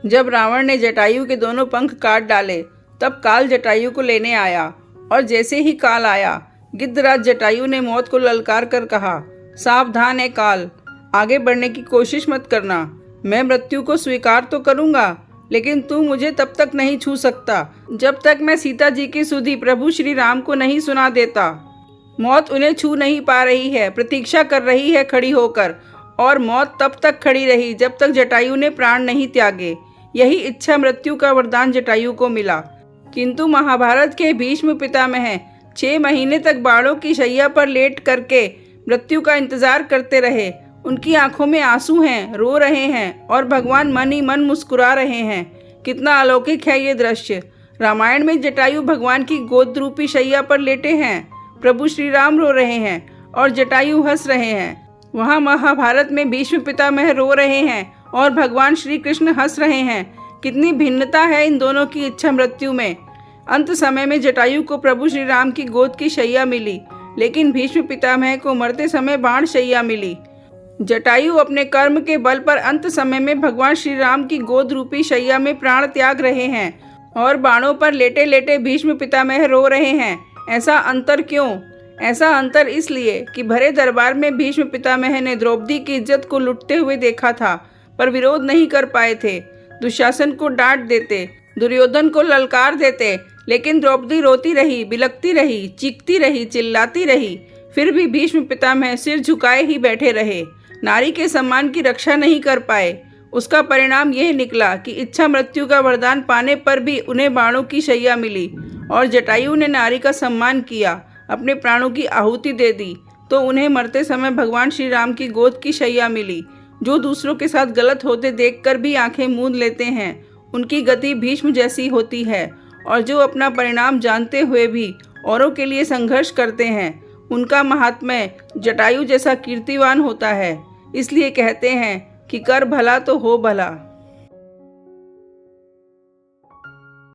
जब रावण ने जटायु के दोनों पंख काट डाले तब काल जटायु को लेने आया, और जैसे ही काल आया गिद्धराज जटायु ने मौत को ललकार कर कहा, सावधान है काल, आगे बढ़ने की कोशिश मत करना। मैं मृत्यु को स्वीकार तो करूंगा, लेकिन तू मुझे तब तक नहीं छू सकता जब तक मैं सीता जी की सुधि प्रभु श्री राम को नहीं सुना देता। मौत उन्हें छू नहीं पा रही है, प्रतीक्षा कर रही है खड़ी होकर, और मौत तब तक खड़ी रही जब तक जटायु ने प्राण नहीं त्यागे। यही इच्छा मृत्यु का वरदान जटायु को मिला। किंतु महाभारत के भीष्म पितामह 6 महीने तक बाणों की शैया पर लेट करके मृत्यु का इंतजार करते रहे। उनकी आंखों में आंसू हैं, रो रहे हैं, और भगवान मन ही मन मुस्कुरा रहे हैं। कितना अलौकिक है ये दृश्य। रामायण में जटायु भगवान की गोद रूपी शैया पर लेटे हैं, प्रभु श्री राम रो रहे हैं और जटायु हंस रहे हैं। वहाँ महाभारत में भीष्म पितामह रो रहे हैं और भगवान श्री कृष्ण हंस रहे हैं। कितनी भिन्नता है इन दोनों की इच्छा मृत्यु में। अंत समय में जटायु को प्रभु श्री राम की गोद की शैया मिली, लेकिन भीष्म पितामह को मरते समय बाण शैया मिली। जटायु अपने कर्म के बल पर अंत समय में भगवान श्री राम की गोद रूपी शैया में प्राण त्याग रहे हैं, और बाणों पर लेटे लेटे भीष्म पितामह रो रहे हैं। ऐसा अंतर क्यों? ऐसा अंतर इसलिए कि भरे दरबार में भीष्म पितामह ने द्रौपदी की इज्जत को लुटते हुए देखा था, पर विरोध नहीं कर पाए थे। दुशासन को डांट देते, दुर्योधन को ललकार देते, लेकिन द्रौपदी रोती रही, बिलखती रही, चीखती रही, चिल्लाती रही। फिर भी भीष्म पितामह सिर झुकाए ही बैठे रहे, नारी के सम्मान की रक्षा नहीं कर पाए। उसका परिणाम यह निकला कि इच्छा मृत्यु का वरदान पाने पर भी उन्हें बाणों की शैया मिली, और जटायु ने नारी का सम्मान किया, अपने प्राणों की आहुति दे दी, तो उन्हें मरते समय भगवान श्री राम की गोद की शैया मिली। जो दूसरों के साथ गलत होते देखकर भी आंखें मूंद लेते हैं, उनकी गति भीष्म जैसी होती है, और जो अपना परिणाम जानते हुए भी औरों के लिए संघर्ष करते हैं, उनका महात्म्य जटायु जैसा कीर्तिवान होता है। इसलिए कहते हैं कि कर भला तो हो भला।